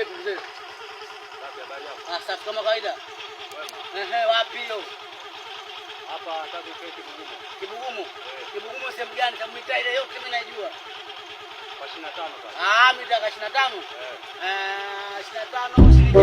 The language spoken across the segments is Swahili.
Vipi mzee? Safi, habari yako? Safi kama kawaida. Wema. Wapi hiyo? Hapa nataka kufika Kibugumo. Kibugumo? Kibugumo sehemu gani? Kama mitaa ile yote mimi naijua. Kwa 25 pale. Mitaa 25? 25 shilingi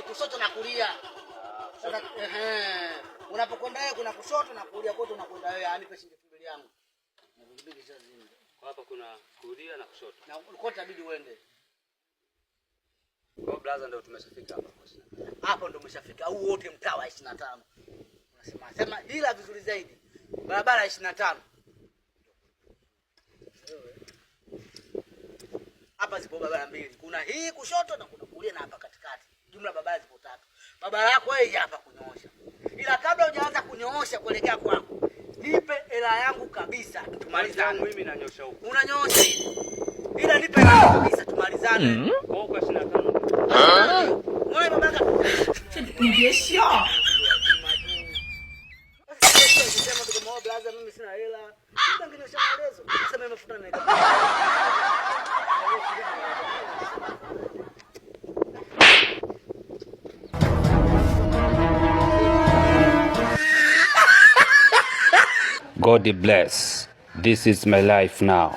2 kushoto na kulia. Sasa unapokwenda wewe kuna kushoto na kulia, kote unakwenda wewe, anipe shilingi 2 yangu. Na vibidi sasa zini. Hapa kuna kulia na kushoto. Na kote inabidi uende. Kwa blaza ndio tumeshafika hapa. Hapo ndio umeshafika. Au wote mtaa wa 25. Sema ila vizuri zaidi. Barabara 25. Hapa zipo barabara 2. Kuna hii kushoto na kuna kulia na hapa katikati. Jumla barabara zipo 3. Barabara yako wewe hapa kunyoosha. Ila kabla hujaanza kunyoosha kuelekea kwako, nipe hela yangu kabisa tumalizane. Mimi nanyosha huko. Unanyosha. Ila nipe hela yangu kabisa tumalizane. Kwa huko 25. Wewe babaka. Ndiye sio. Sema tuko mwa blaza mimi sina hela. Nitanganyosha maelezo. Sema mafuta na God bless. This is my life now.